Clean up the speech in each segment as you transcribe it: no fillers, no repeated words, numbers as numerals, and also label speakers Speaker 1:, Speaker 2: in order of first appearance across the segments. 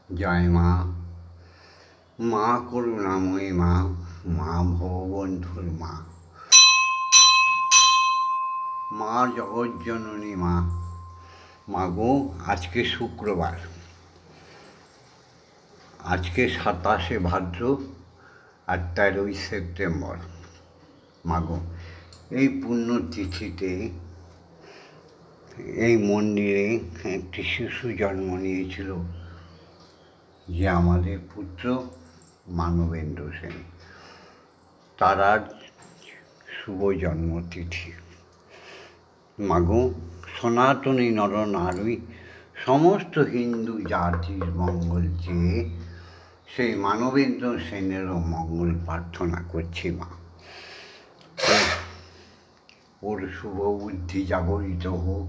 Speaker 1: জয় মা। মা করুণাময়ী মা, মা ভববন্ধুর মা, মা জগজ্জননী মা। মাগো, আজকে শুক্রবার, আজকে 27শে ভাদ্র আর 13ই সেপ্টেম্বর। মাগো, এই পুণ্যতিথিতে এই মন্দিরে একটি শিশু জন্ম নিয়েছিল, যে আমাদের পুত্র মানবেন্দ্র সেন। তার আজ শুভ জন্মতিথি। মাগো, সনাতনী নরনারী সমস্ত হিন্দু জাতির মঙ্গল চেয়ে সেই মানবেন্দ্র সেনেরও মঙ্গল প্রার্থনা করছি মা। ওর শুভ বুদ্ধি জাগরিত হোক,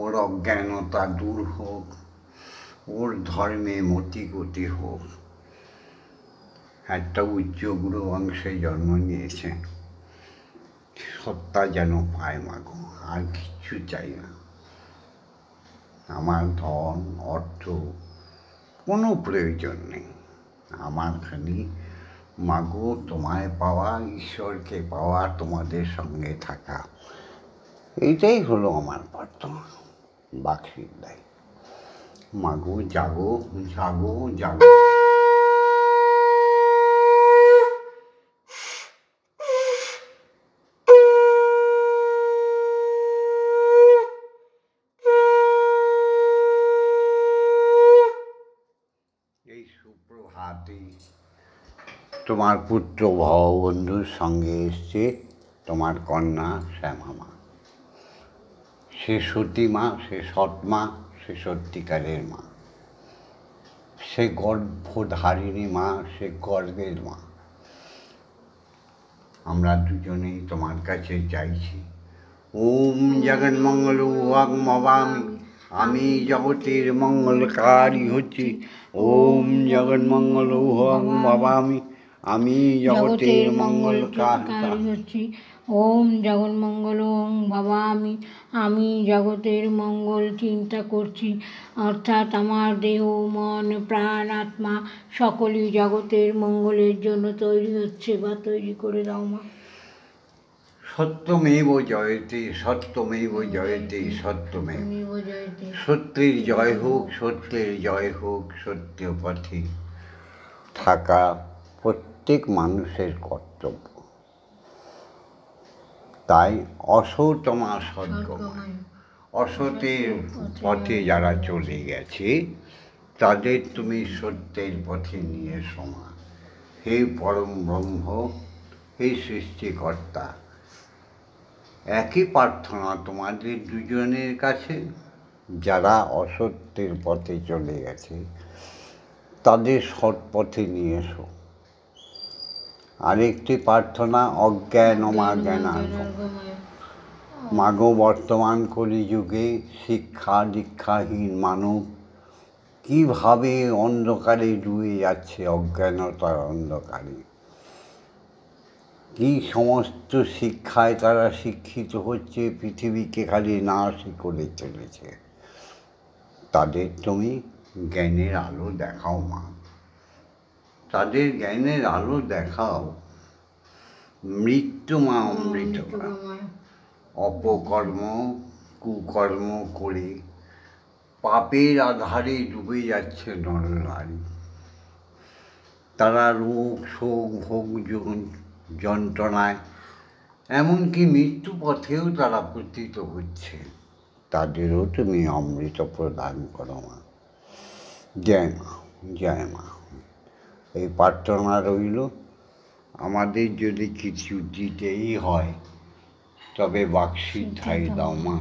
Speaker 1: ওর অজ্ঞানতা দূর হোক, ওর ধর্মে মতিগতি হোক। একটা উচ্চ গুরু বংশে জন্ম নিয়েছে, সত্তা যেন পায় মাগো, আর কিচ্ছু চাই না। আমার ধন অর্থ কোনো প্রয়োজন নেই, আমার খালি মাগো তোমায় পাওয়া, ঈশ্বরকে পাওয়া, তোমাদের সঙ্গে থাকা, এইটাই হলো আমার প্রার্থনা। বাকশিদ্ধায় মাগো, জাগো জাগো জাগো। এই সুপ্রভাতে তোমার পুত্র ভববন্ধুর সঙ্গে এসছে তোমার কন্যা শ্যামা মা। সে সতী মা, সে সৎ মা, সে সত্যিকারের মা, সে গর্ভধারিণী মা, সে গর্বের মা। আমরা দুজনেই তোমার কাছে চাইছি, ওম জগন্মঙ্গল ওয়াং ভবামি, আমি জগতের মঙ্গলকারী হচ্ছি। ওম জগন্মঙ্গল ওয়াং ভবামি, আমি জগতের মঙ্গলকারী
Speaker 2: হচ্ছি। ওম জগন্মঙ্গল ওং ভবামি, আমি জগতের মঙ্গল চিন্তা করছি। অর্থাৎ আমার দেহ, মন, প্রাণ, আত্মা সকলই জগতের মঙ্গলের জন্য তৈরি হচ্ছে, বা তৈরি করে দাও মা।
Speaker 1: সত্যমেব জয়তে, সত্যমেব জয়তে, সত্যমেব। সত্যের জয় হোক, সত্যের জয় হোক। সত্য পথে থাকা প্রত্যেক মানুষের কর্তব্য। তাই অসতমা সদ্গময়, অসতের পথে যারা চলে গেছে তাদের তুমি সত্যের পথে নিয়ে এসো মা। হে পরম ব্রহ্ম, হে সৃষ্টিকর্তা, একই প্রার্থনা তোমাদের দুজনের কাছে। যারা অসত্যের পথে চলে গেছে তাদের সৎ পথে নিয়ে এসো। আরেকটি প্রার্থনা, অজ্ঞানমা জ্ঞানার্গময়। মাগো, বর্তমান কলিযুগে শিক্ষা দীক্ষাহীন মানব কীভাবে অন্ধকারে ডুবে যাচ্ছে, অজ্ঞানতার অন্ধকারে। কী সমস্ত শিক্ষায় তারা শিক্ষিত হচ্ছে, পৃথিবীকে খালি নাশই করে চলেছে। তাদের তুমি জ্ঞানের আলো দেখাও মা, তাদের জ্ঞানের আলো দেখাও। মৃত্যু মা অমৃত, অপকর্ম কুকর্ম করে পাপের আধারে ডুবে যাচ্ছে নরনারী। তারা রোগ শোক ভোগ যন্ত্রণায়, এমনকি মৃত্যু পথেও তারা পতিত হচ্ছে। তাদেরও তুমি অমৃত প্রদান করো মা। জয় মা, জয় মা। এই প্রার্থনা রইল। আমাদের যদি কিছু দিতেই হয় তবে বাকসিদ্ধাই দাও মা,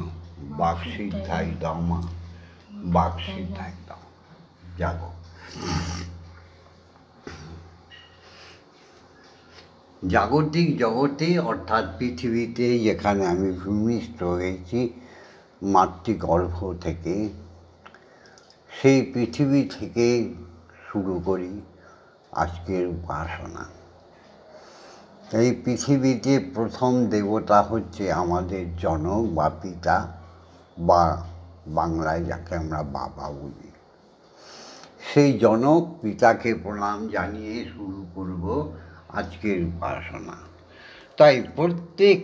Speaker 1: বাকসিদ্ধাই দাও মা, বাকসিদ্ধাই দাও। জাগো। জাগতিক জগতে অর্থাৎ পৃথিবীতে যেখানে আমি ভূমিষ্ঠ হয়েছি মাতৃগর্ভ থেকে, সেই পৃথিবী থেকে শুরু করি আজকের উপাসনা। এই পৃথিবীতে প্রথম দেবতা হচ্ছে আমাদের জনক বা পিতা, বা বাংলায় যাকে আমরা বাবা বলি। সেই জনক পিতাকে প্রণাম জানিয়ে শুরু করব আজকের উপাসনা। তাই প্রত্যেক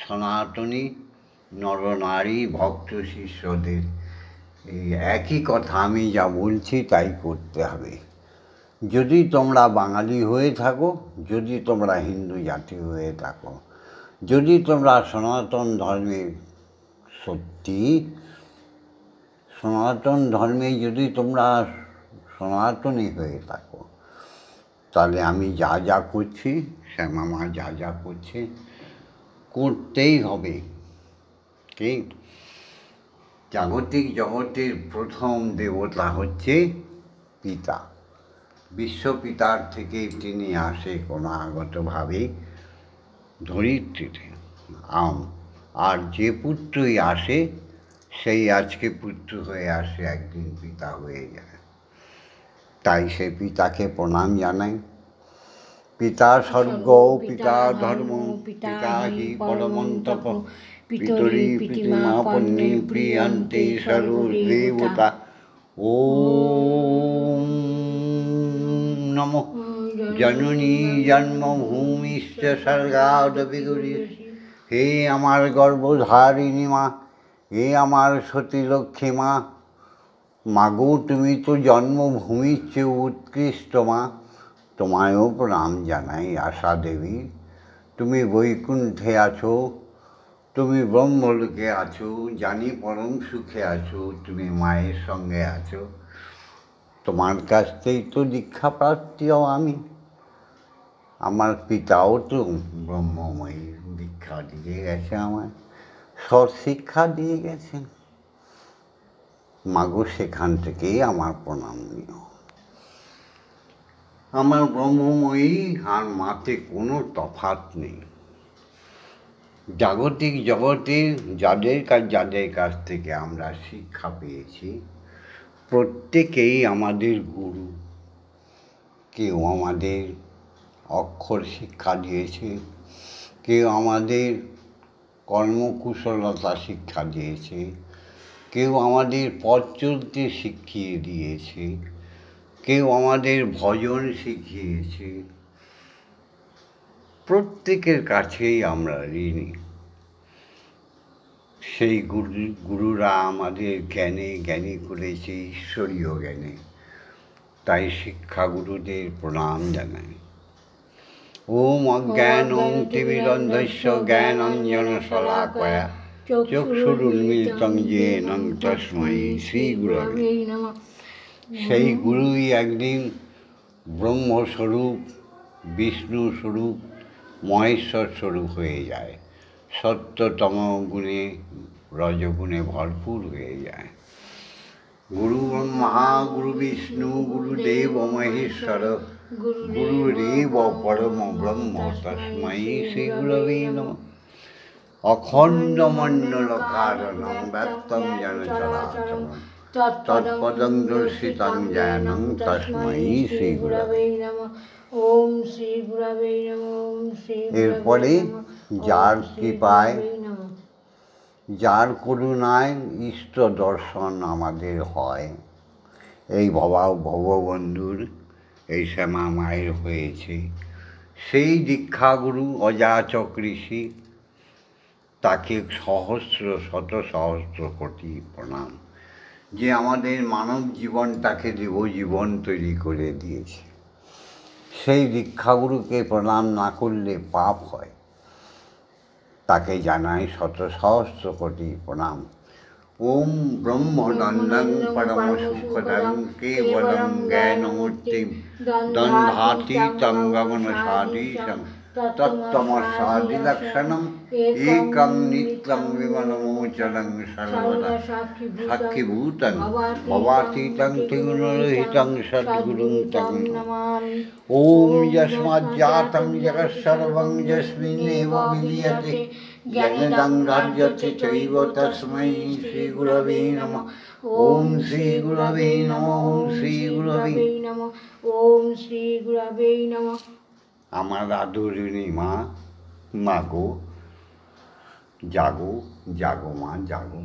Speaker 1: সনাতনী নরনারী ভক্ত শিষ্যদের এই একই কথা আমি যা বলছি তাই করতে হবে। যদি তোমরা বাঙালি হয়ে থাকো, যদি তোমরা হিন্দু জাতি হয়ে থাকো, যদি তোমরা সনাতন ধর্মের সত্যি সনাতন ধর্মে যদি তোমরা সনাতনী হয়ে থাকো, তাহলে আমি যা যা করছি, শ্যামামা যা যা করছে করতেই হবে। ঠিক, জাগতিক জগতের প্রথম দেবতা হচ্ছে পিতা। বিশ্বপিতার থেকে তিনি আসে ক্রমাগতভাবে ধরিত্রীতে। আর যে পুত্রই আসে সেই আজকে পুত্র হয়ে আসে, একদিন পিতা হয়ে যায়। তাই সে পিতাকে প্রণাম জানাই। পিতা স্বর্গ, পিতা ধর্ম, পিতা হি পরমন্তপ, পিতরি পিতিমা পন্নী প্রিয়ন্তে সর্বদেবতা। ওম নমঃ জননী জন্মভূমিশ্চ স্বর্গাদপি গরীয়সী। হে আমার গর্ভধারিণী মা, হে আমার সতী লক্ষ্মী মা, মাগো তুমি তো জন্মভূমির চেয়ে উৎকৃষ্ট মা, তোমায়ও প্রণাম জানাই। আশা দেবী, তুমি বৈকুণ্ঠে আছো, তুমি ব্রহ্মলোকে আছো, জানি পরম সুখে আছো, তুমি মায়ের সঙ্গে আছো। তোমার কাছ থেকেই তো দীক্ষা প্রাপ্তিও আমি। আমার পিতাও তো ব্রহ্মময়ী, দীক্ষা দিয়ে গেছে আমায়, শিক্ষা দিয়ে গেছেন। মাগো সেখান থেকেই আমার প্রণাম নিও। আমার ব্রহ্মময়ী আর মাতে কোনো তফাৎ নেই। জাগতিক জগতে যাদের কাছ থেকে আমরা শিক্ষা পেয়েছি, প্রত্যেকেই আমাদের গুরু। কেউ আমাদের অক্ষর শিক্ষা দিয়েছে, কেউ আমাদের কর্মকুশলতা শিক্ষা দিয়েছে, কেউ আমাদের পথ চলতে শিখিয়ে দিয়েছে, কেউ আমাদের ভজন শিখিয়েছে। প্রত্যেকের কাছেই আমরা ঋণী। সেই গুরুরা আমাদের জ্ঞানী করেছে, ঈশ্বরীয় জ্ঞানে। তাই শিক্ষাগুরুদের প্রণাম জানাই। ওম অজ্ঞানং তিমিরন্ধস্য জ্ঞানাঞ্জনশলাকয়া চক্ষুরুন্মিলিতং येन তস্मै শ্রীগুরবে নমঃ। সেই গুরুই একদিন ব্রহ্মস্বরূপ, বিষ্ণু স্বরূপ, মহেশ্বর স্বরূপ হয়ে যায়। সত্যতম গুণে, রজগুণে ভরপুর হয়ে যায়। গুরু ব্রহ্মা গুরু বিষ্ণু গুরুদেব মহেশ্বর গুরুরেব পরম ব্রহ্ম তস্मै শ্রী গুরবে নমঃ। অখণ্ডমণ্ডলকারণং ব্যক্তং যেন চরাচরং তৎপদং দর্শিতং জ্ঞানং তস্मै শ্রী গুরবে নমঃ। ওম শ্রী গুরবে নমঃ। এরপরে যার কৃপায়, যার করুণায় ইষ্ট দর্শন আমাদের হয়, এই ভববন্ধুর, এই শ্যামা মায়ের হয়েছে, সেই দীক্ষাগুরু অযাচক ঋষি, তাকে শত সহস্র কোটি প্রণাম, যে আমাদের মানব জীবনটাকে দেবজীবন তৈরি করে দিয়েছে। সেই দীক্ষাগুরুকে প্রণাম না করলে পাপ হয়। তাকে জানাই শত সহস্র কোটি প্রণাম। ওম ব্রহ্মনন্দং পরমসুখদং কেবলং জ্ঞানমূর্তিম দ্বন্দ্বাতীতং গগনসাদীশং তত্ত্বমসাদিলক্ষণম একং নিত্যং বিমলমোচনং সর্বদা সাক্ষীভূতং ভবাতীতং ত্রিগুণরহিতং সদ্গুরুং তং নমামি। ওম যস্মাজ্জাতং জগৎসর্বং যস্মিন্নেব বিলীয়তে জ্ঞানেদং রাজ্যতে চৈব তস্मै শ্রী গুরবে নমঃ। ওম শ্রী গুরবে নমঃ। ওম শ্রী গুরবে নমঃ। ওম শ্রী গুরবে নমঃ। আমার আদরিণী মা, মাগো জাগো, জাগো মা জাগো।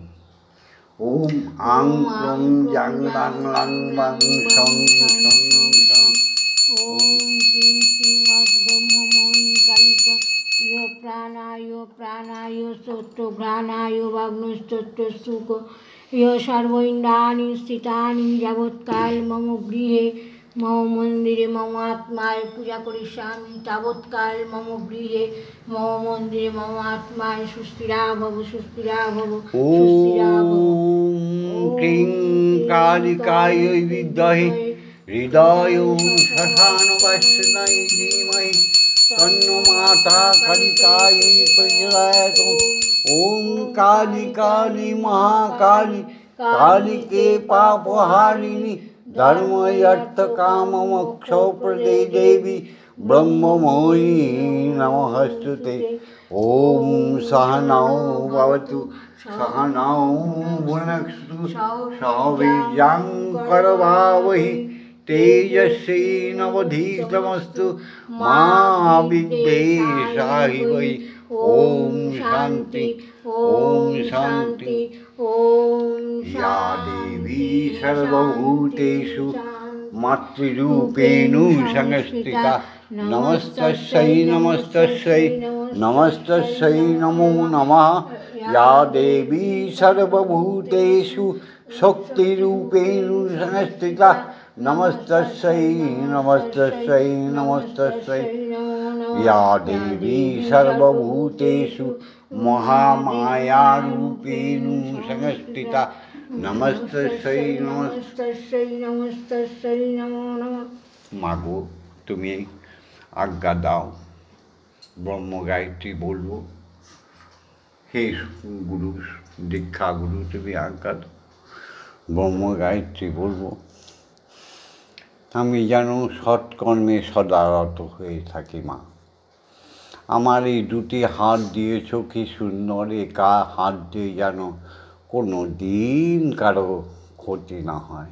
Speaker 1: ওম আং ক্রং জাং লাং লাং বাং সং সং সং।
Speaker 2: ওম ক্রিং শ্রীমৎ ব্রহ্মময়ী কালিকা ইয় প্রাণায় স্তোত্রঘ্রাণায় বাগ্নস্তোত্র সুখ ইয় সর্ব ইন্দ্রাণি স্থিতানি যাবৎকাল মম গৃহে মম মন্দিরে মম আত্মায় পূজা করিষ্যামি তাবৎকাল মম গৃহে মম মন্দিরে মম আত্মায় সুস্থিরা ভব সুস্থিরা ভব সুস্থিরা ভব।
Speaker 1: ওম ক্রিং কালিকায় বিদ্মহে হৃদয় শ্মশানবাসিনায় ধীমহি তন্নো মাতা কালিকায় প্রচোদয়াৎ। ওম কালী কালী মহাকালী কালিকে পাপহারিণী ধর্ম অর্থ কাম মোক্ষ প্রদে দেবী ব্রহ্মময়ী নমস্তুতে। ওম সহনৌ ভবতু সহনৌ ভুনক্তু সহ বীর্যং করভাবহি তেজস্বিনাবধীতমস্তু মা বিদ্বেষাহিবৈ। ওম শান্তি ওম শান্তি
Speaker 2: ওম
Speaker 1: या देवी सर्वभूतेषु मातृरूपेण संस्थिता नमस्तस्यै नमस्तस्यै नमस्तस्यै नमो नमः। या देवी सर्वभूतेषु शक्तिरूपेण संस्थिता नमस्तस्यै नमस्तस्यै नमस्तस्यै। या देवी सर्वभूतेषु महामायारूपेण संस्थिता नमस्तस्यै
Speaker 2: নমস্তস্যৈ নমস্তস্যৈ নমো নমঃ।
Speaker 1: মাগো তুমি আজ্ঞা দাও, ব্রহ্ম গায়ত্রী বলবো। হে গুরু দীক্ষা গুরু তুমি আজ্ঞা দাও, ব্রহ্ম গায়ত্রী বলবো। আমি যেন সৎকর্মে সদারত হয়ে থাকি মা। আমার এই দুটি হাত দিয়েছ কি সুন্দর, একা হাত দিয়ে যেন কোনো দিন কারো ক্ষতি না হয়।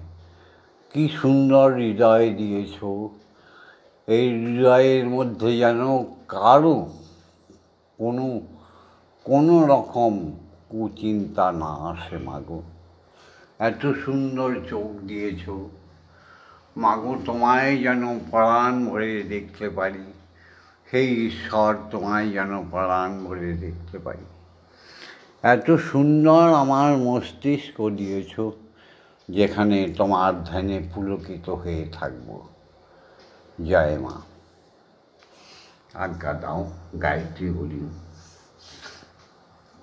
Speaker 1: কি সুন্দর হৃদয় দিয়েছ, এই হৃদয়ের মধ্যে যেন কারো কোনো রকম কুচিন্তা না আসে মাগো। এত সুন্দর চোখ দিয়েছ মাগো, তোমায় যেন প্রাণ ভরে দেখতে পারি। সেই ঈশ্বর তোমায় যেন প্রাণ ভরে দেখতে পারি। এত সুন্দর আমার মস্তিষ্ক দিয়েছ, যেখানে তোমার ধ্যানে পুলকিত হয়ে থাকব। জয় মা। আজ্ঞা দাও গায়ত্রী বলি।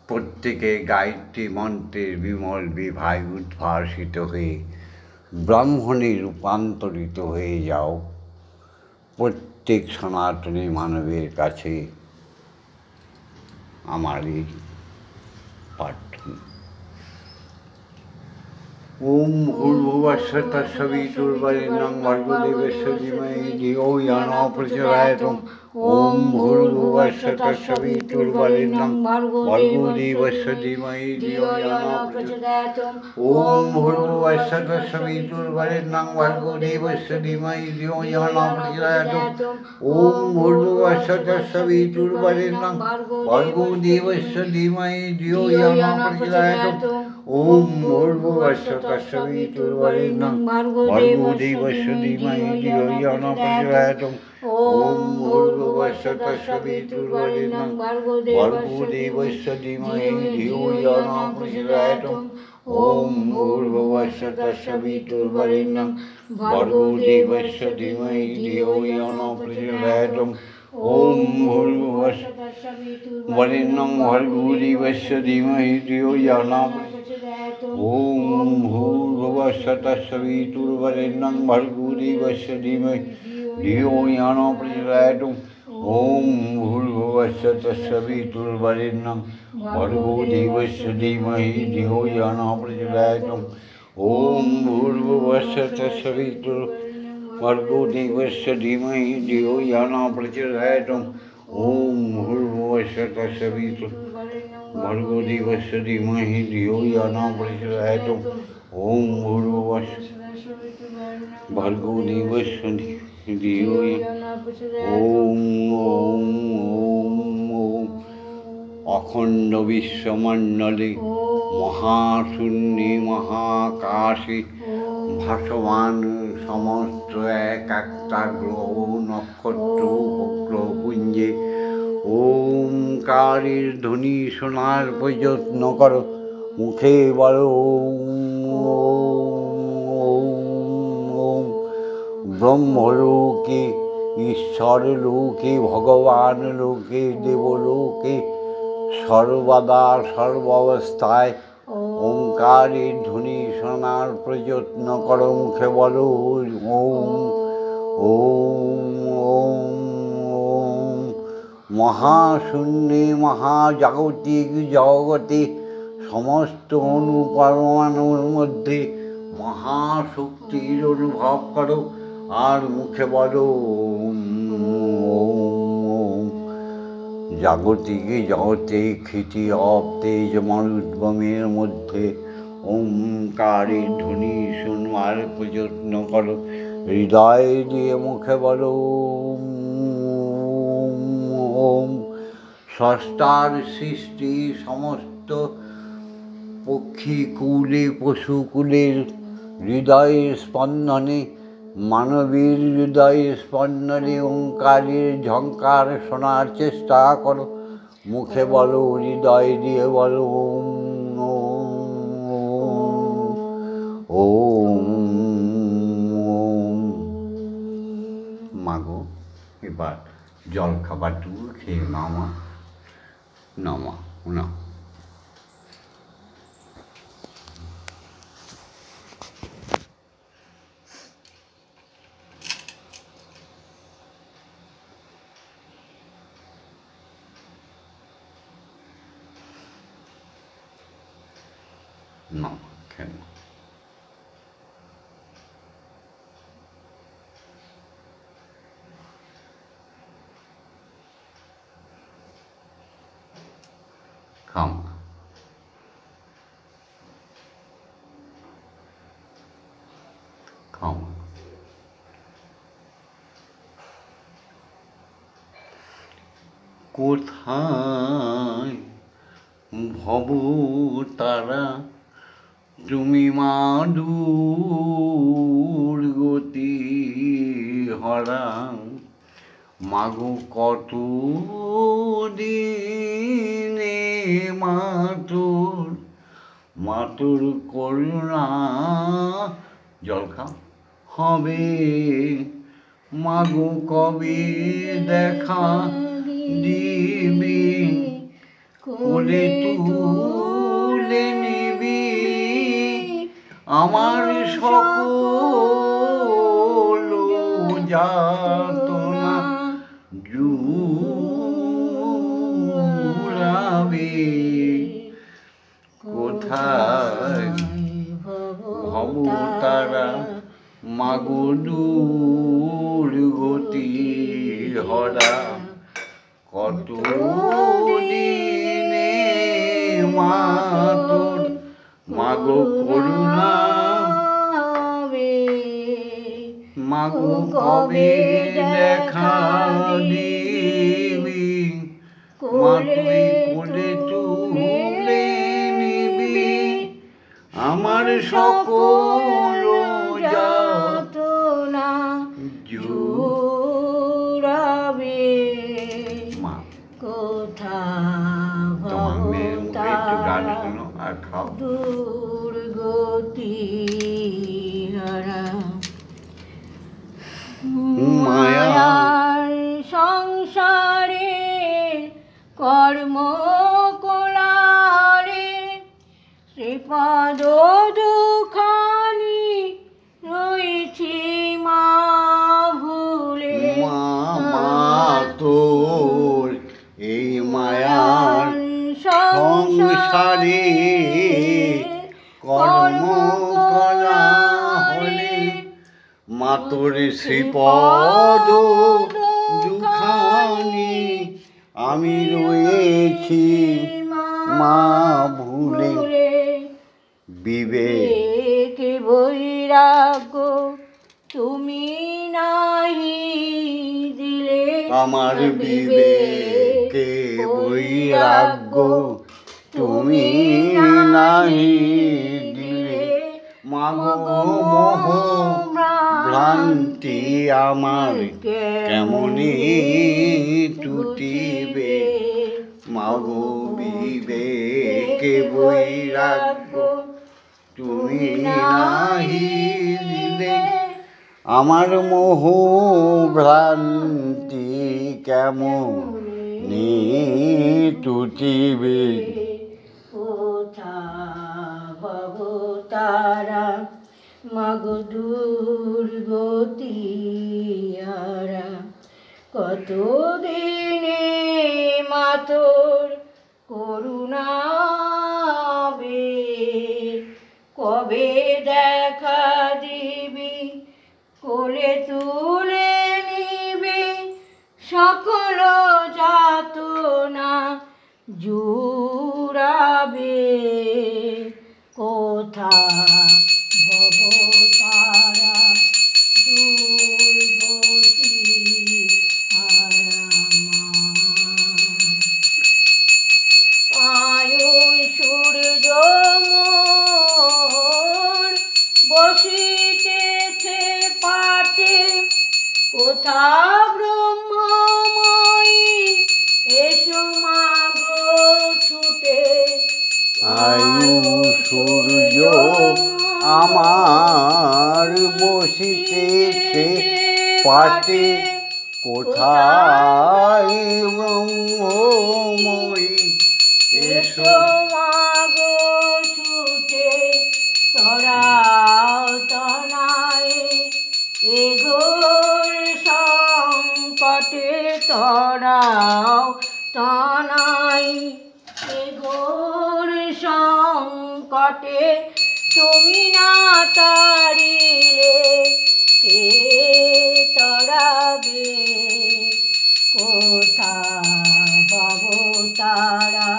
Speaker 1: প্রত্যেকে গায়ত্রী মন্ত্রের বিমল বিভায় উদ্ভাসিত হয়ে ব্রাহ্মণে রূপান্তরিত হয়ে যাও। প্রত্যেক সনাতনী মানবের কাছে আমার এই প্রার্থনা। ওম ভূর্ভুবস্সুঃ তৎসবিতুর্বরেণ্যং ভর্গো দেবস্য ধীমহি ধিয়ো ইয়ো ন প্রচোদয়াৎ। ওম ভূর্ভুবস্সুঃ তৎসবিতুর্বরেণ্যং ভর্গো দেবস্য ধীমহি ধিয়ো ইয়ো ন প্রচোদয়াৎ। ওম ভূর্ভুবস্সুঃ তৎসবিতুর্বরেণ্যং ভর্গো দেবস্য ধীমহি ধিয়ো ইয়ো ন প্রচোদয়াৎ। ওম ভূর্ভুবস্সুঃ তৎসবিতুর্বরেণ্যং ভর্গো দেবস্য ধীমহি ধিয়ো ইয়ো ন প্রচোদয়াৎ। ওম ভূর্ভুবস্সুঃ তৎসবিতুর্বরেণ্যং ভর্গো দেবস্য ধীমহি ধিয়ো ইয়ো ন প্রচোদয়াৎ। ওম ভূর্ভুবস্সুঃ তৎসবিতুর্বরেণ্যং ভর্গো দেবস্য ধীমহি ধিয়ো ইয়ো ন প্রচোদয়াৎ। ওম ভূর্ভুবস্সুঃ তৎসবিতুর্বরেণ্যং ভর্গো দেবস্য ধীমহি ধিয়ো ইয়ো ন প্রচোদয়াৎ। ওম ভূর্ভুবস্সুঃ তৎসবিতুর্বরেণ্যং ভর্গো দেবস্য ধীমহি ধিয়ো ইয়ো ন প্রচোদয়াৎ। ওম ভূর্ভুবস্সুঃ তৎসবিতুর্বরেণ্যং ভর্গো দেবস্য ধীমহি ধিয়ো ইয়ো ন প্রচোদয়াৎ। ওম ভূর্ভুবস্সুঃ তৎসবিতুর্বরেণ্যং ভর্গো দেবস্য ধীমহি ধিয়ো ইয়ো ন প্রচোদয়াৎ। ওম ভূর্ভুবস্সুঃ তৎসবিতুর্বরেণ্যং ভর্গো দেবস্য ধীমহি ধিয়ো ইয়ো ন প্রচোদয়াৎ। ওম ভূর্ভুবস্সুঃ তৎসবিতুর্বরেণ্যং ভর্গো দেবস্য ধীমহি ধিয়ো ইয়ো ন প্রচোদয়াৎ। ওম ভূর্ভুবস্সুঃ ভর্গো দেবস্য ধিয়ো ইয়ো ন প্রচোদয়াৎ। ওম ওম ওম ওম। অখণ্ড বিশ্বমণ্ডলে মহাশূন্যে মহাকাশে ভাসমান সমস্ত এক একটা গ্রহ নক্ষত্র উপগ্রহপুঞ্জে ওমকারের ধ্বনি শোনার প্রযত্ন করো। মুখে বলো ওম। ব্রহ্মলোকে, ঈশ্বর লোকে, ভগবান লোকে, দেবলোকে সর্বদা সর্বাবস্থায় ওঙ্কারের ধ্বনি শোনার প্রযত্ন করো। মুখে বলো ওম ওম ওম ওম। মহাশূন্যে মহাজাগতিক জগতে সমস্ত অনুপরমাণুর মধ্যে মহাশক্তির অনুভব করো। আর মুখে বলো ওম ওম। জাগতিক জগতে ক্ষিতি অব তেজ মরুদ্গমের মধ্যে ওমকারের ধ্বনি শুনবার প্রযত্ন করো। হৃদয় দিয়ে মুখে বলো ওম। স্রষ্টার সৃষ্টি সমস্ত পক্ষীকুলে পশুকুলের হৃদয়ের স্পন্দনে, মানবীর হৃদয়ের স্পন্দনে ওঙ্কারের ঝঙ্কার শোনার চেষ্টা করো। মুখে বলো, হৃদয় দিয়ে বলো ওম ওম ওম। মাগো, এবার জল খাবারটুকু খেয়ে নাও মা, নাও মা, নাও। No, খেয়ে নাও। খাও না। খাও না। কোথায় ভব তারা তুমি মা দূর গতি হরা। মাগো কত দিনে মাতুর করুণা জল খাও হবে। মাগো কবে দেখা দিবি, কোলে তুলে নিবি আমার সকল যাতনা জুড়াবে। কোথায় ভব তারা মাগো দূর গতি হরা। কত দিনে মাতুর মাগো করুণা, মাগো কবে দেখা দিবি, মা তুই কোলে তুলে নিবি আমার সকল যাতনা জুড়াবে। মা, তোমার মেয়ের মুখে একটু গান শোনো আর খাও।
Speaker 2: দুর্গতি হারা
Speaker 1: মায়ার
Speaker 2: সংসারে কর্ম কোলারে শ্রীপাদ দুখানি রয়েছি মা ভুলে।
Speaker 1: মা তোর এই মায়ার সংসারে কর্ম করা হলে মা তোর শ্রীপদ দুখানি আমি রয়েছি মা ভুলে। বিবেক বৈরাগ্য তুমি নাহি দিলে, আমার বিবেকে বৈরাগ্য তুমি নাহি দিলে মাগো মোহ ভ্রান্তি আমার কেমনি টুটিবে, মাগো বিবেকে বৈরাগ্য তুমি নাহি দিলে আমার মোহ ভ্রান্তি কেমনি টুটিবে।
Speaker 2: কোথা ভব তারা মাগো দুর্গতি হারা, কতদিনে মাতোর করুণাবে, কবে দেখা দিবি কোলে তুলে নিবি, সকল যাতনা জুড়াবে। কোথা ভব তারা দুর্গতি হারা, আয়ু সূর্য মোর বসিতেছে পাটে, কোথা ব্রহ্মময়ী এসো মাগো ছুটে।
Speaker 1: আয়ু সূর্য আমার বসিতেছে পাটে, কোথায় ব্রহ্মময়ী
Speaker 2: এসো মাগো ছুটে। তরাও তনায়ে এ ঘোর সংকটে, তরাও তনাই এ ঘোর সংকটে, তুমি না তাড়িলে কে তড়াবে। কোথা ভব তারা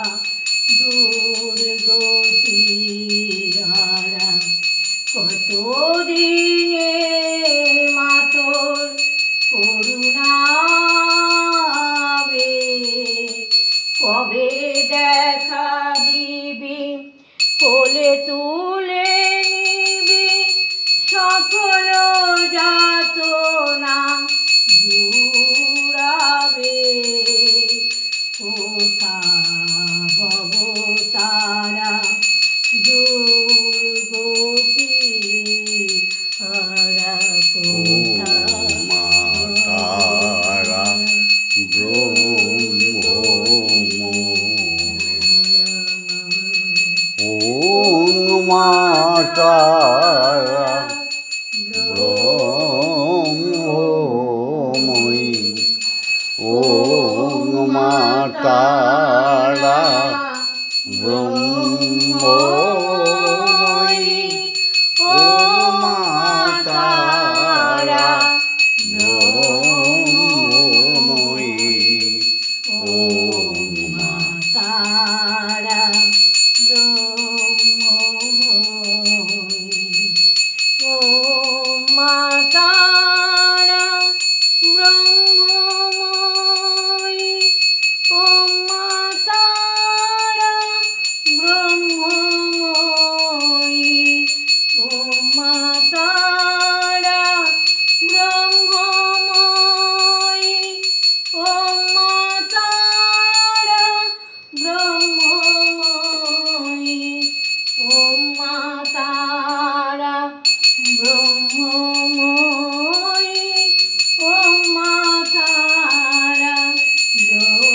Speaker 2: দুর্গতি হারা, কতদিনে মাতোর করুণাবে, কবে দেখা দিবি কোলে তুলে নিবি, সকল যাতনা জুড়াবে। কোথা ভব তারা দুর্গতি হারা, কোথা
Speaker 1: তারা ব্রহ্মময়ী, ও মা তারা ব্রহ্মময়ী, ও মা তারা ব্রহ্মময়ী, ও মা তারা ব্রহ্মময়ী, ও মা
Speaker 2: তারা ব্রহ্মময়ী, ও মা তারা ব্রহ্মময়ী, ও মা তারা ব্রহ্মময়ী, ও মা তারা ব্রহ্মময়ী, ও মা তারা ব্রহ্মময়ী, ও মা তারা ব্রহ্মময়ী, ও মা তারা ব্রহ্মময়ী।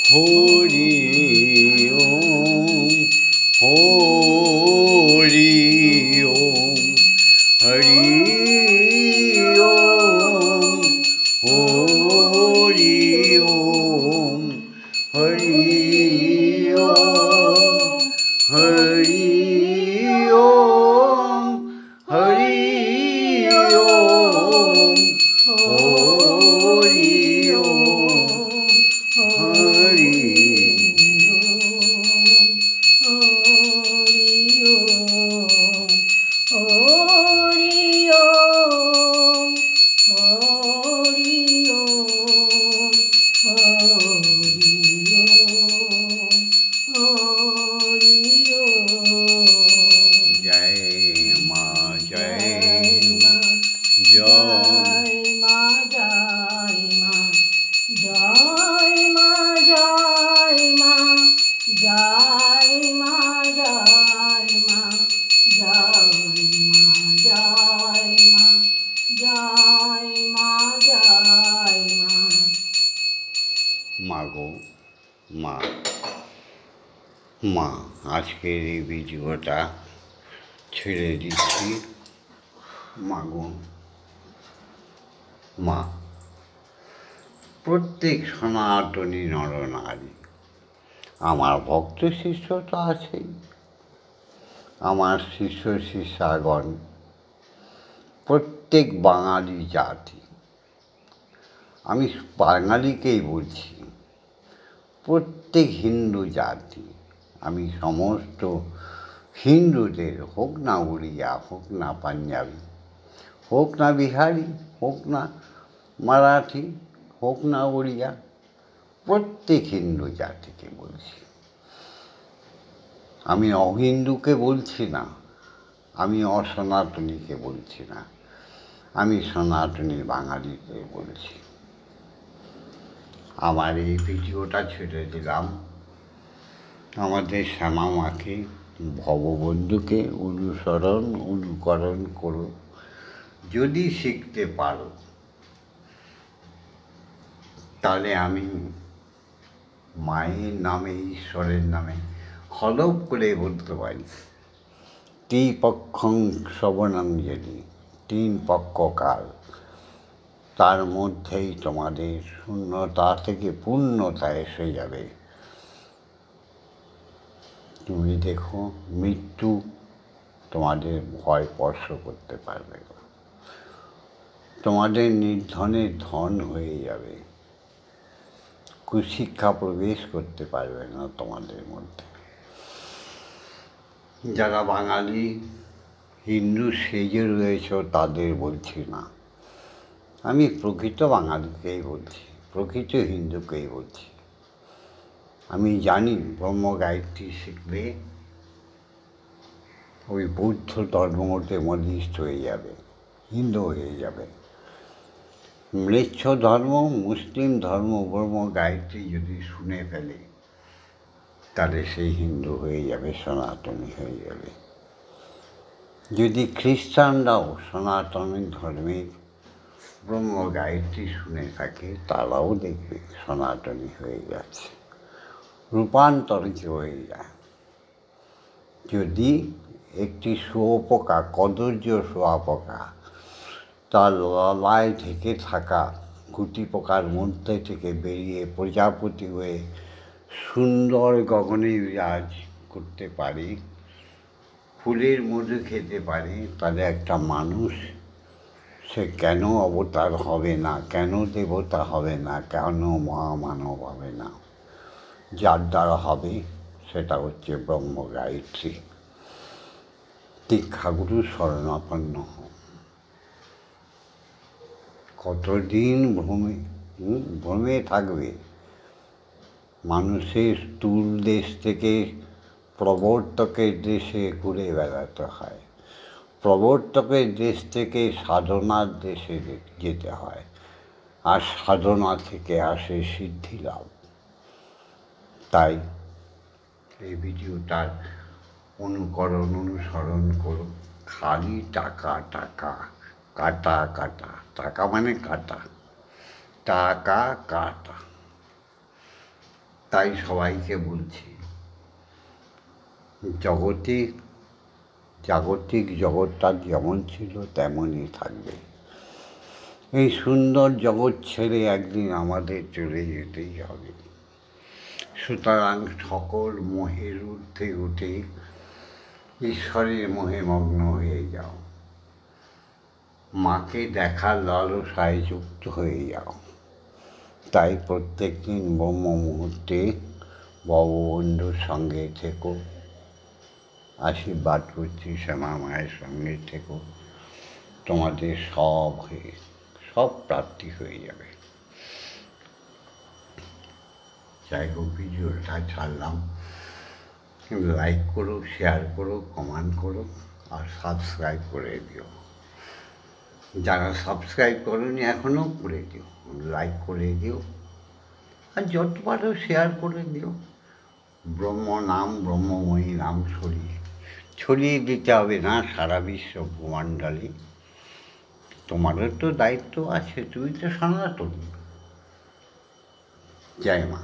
Speaker 1: হরি ওম, হরি ওম, হরি মা মা আজকের এই ভিডিওটা ছেড়ে দিচ্ছি। মাগো মা, প্রত্যেক সনাতনী নরনারী, আমার ভক্ত শিষ্য তো আছেই, আমার শিষ্য শিষ্যাগণ, প্রত্যেক বাঙালি জাতি, আমি বাঙালিকেই বলছি, প্রত্যেক হিন্দু জাতি, আমি সমস্ত হিন্দুদের, হোক না উড়িয়া, হোক না পাঞ্জাবি, হোক না বিহারি, হোক না মারাঠি, হোক না উড়িয়া, প্রত্যেক হিন্দু জাতিকে বলছি। আমি অহিন্দুকে বলছি না, আমি অসনাতনীকে বলছি না, আমি সনাতনী বাঙালিদের বলছি। আমার এই ভিডিওটা ছেড়ে দিলাম। আমাদের শ্যামা মাকে, ভববন্ধুকে অনুকরণ করো। যদি শিখতে পারো তাহলে আমি মায়ের নামে, ঈশ্বরের নামে হলফ করে বলতে পারি, ত্রিপক্ষং শ্রবণাঞ্জলি, 3 পক্ষ কাল, তার মধ্যেই তোমাদের শূন্যতা থেকে পূর্ণতা এসে যাবে। তুমি দেখো, মৃত্যু তোমাদের ভয় স্পর্শ করতে পারবে না, তোমাদের নির্ধনের ধন হয়ে যাবে, কুশিক্ষা প্রবেশ করতে পারবে না তোমাদের মধ্যে। যারা বাঙালি হিন্দু সেজে রয়েছ তাদের বলছি না, আমি প্রকৃত বাঙালিকেই বলছি, প্রকৃত হিন্দুকেই বলছি। আমি জানি ব্রহ্ম গায়ত্রী শিখলে ওই বৌদ্ধ ধর্মতে মধ্যস্থ হয়ে যাবে, হিন্দু হয়ে যাবে। ম্লেচ্ছ ধর্ম, মুসলিম ধর্ম ব্রহ্ম গায়ত্রী যদি শুনে ফেলে তাহলে সেই হিন্দু হয়ে যাবে, সনাতনী হয়ে যাবে। যদি খ্রিস্টানরাও সনাতনী ধর্মের ব্রহ্ম গায়ত্রী শুনে থাকে তারাও দেখবে সনাতনী হয়ে যাচ্ছে, রূপান্তরিত হয়ে যায়। যদি একটি শুঁয়োপোকা, কদর্য শুঁয়োপোকা, তার ললায় ঢেকে থাকা গুটি পোকার মধ্যে থেকে বেরিয়ে প্রজাপতি হয়ে সুন্দর গগনে বিরাজ করতে পারে, ফুলের মধু খেতে পারে, তাহলে একটা মানুষ সে কেন অবতার হবে না, কেন দেবতা হবে না, কেন মহামানব হবে না? যার দ্বারা হবে সেটা হচ্ছে ব্রহ্ম গায়ত্রী। দীক্ষাগুরু শরণাপন্ন হোক। কতদিন ভ্রমে থাকবে? মানুষের স্থূল দেশ থেকে প্রবর্তকের দেশে ঘুরে বেড়াতে হয়, প্রবর্তকের দেশ থেকে সাধনার দেশে যেতে হয়, আর সাধনা থেকে আসে সিদ্ধি লাভ। তাই এই ভিডিওটার অনুসরণ করো। খালি টাকা টাকা, কাটা কাটা, টাকা মানে কাটা, টাকা কাটা। তাই সবাইকে বলছি, জাগতিক জগৎটা যেমন ছিল তেমনই থাকবে। এই সুন্দর জগৎ ছেড়ে একদিন আমাদের চলে যেতেই হবে। সুতরাং সকল মোহের ঊর্ধ্বে উঠে ঈশ্বরের মোহে মগ্ন হয়ে যাও, মাকে দেখার লালসায় যুক্ত হয়ে যাও। তাই প্রত্যেক দিন ব্রহ্ম মুহূর্তে ভববন্ধুর সঙ্গে থেকো, আশীর্বাদ করছি শ্যামা মায়ের সঙ্গে থেকো, তোমাদের সব প্রাপ্তি হয়ে যাবে। যাই হোক, ভিডিওটা ছাড়লাম, লাইক করো, শেয়ার করো, কমেন্ট করো, আর সাবস্ক্রাইব করে দিও। যারা সাবস্ক্রাইব করোনি এখনও করে দিও, লাইক করে দিও, আর যত পারো শেয়ার করে দিও। ব্রহ্ম নাম, ব্রহ্মময়ী নাম ছড়িয়ে দিতে হবে না সারা বিশ্ব ভূমণ্ডলে। তোমারও তো দায়িত্ব আছে, তুমি তো সনাতনী। জয় মা।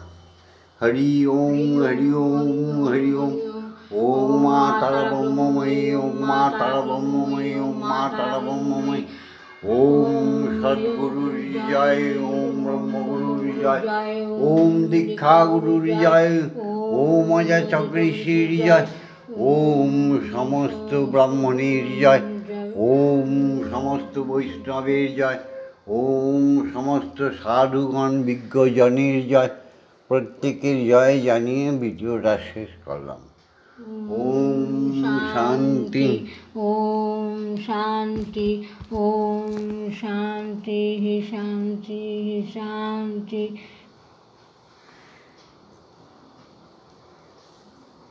Speaker 1: হরি ওম হরি ওম হরি ওম। ওম মা তারা ব্রহ্মময়ী, ওম মা তারা ব্রহ্মময়ী, ওম মা তারা ব্রহ্মময়ী। ওম সদ্গুরুর জয়, ওম ব্রহ্মগুরুর জয়, ওম দীক্ষা গুরুর জয়, ওম অজয় চক্রেশ্বরীর জয়, ওম সমস্ত ব্রাহ্মণের জয়, ওম সমস্ত বৈষ্ণবের জয়, ওম সমস্ত সাধুগণ বিজ্ঞজনের জয়। প্রত্যেকের জয় জানিয়ে ভিডিওটা শেষ করলাম। ওম শান্তি।
Speaker 2: ওম শান্তি। ওম শান্তি শান্তি শান্তি।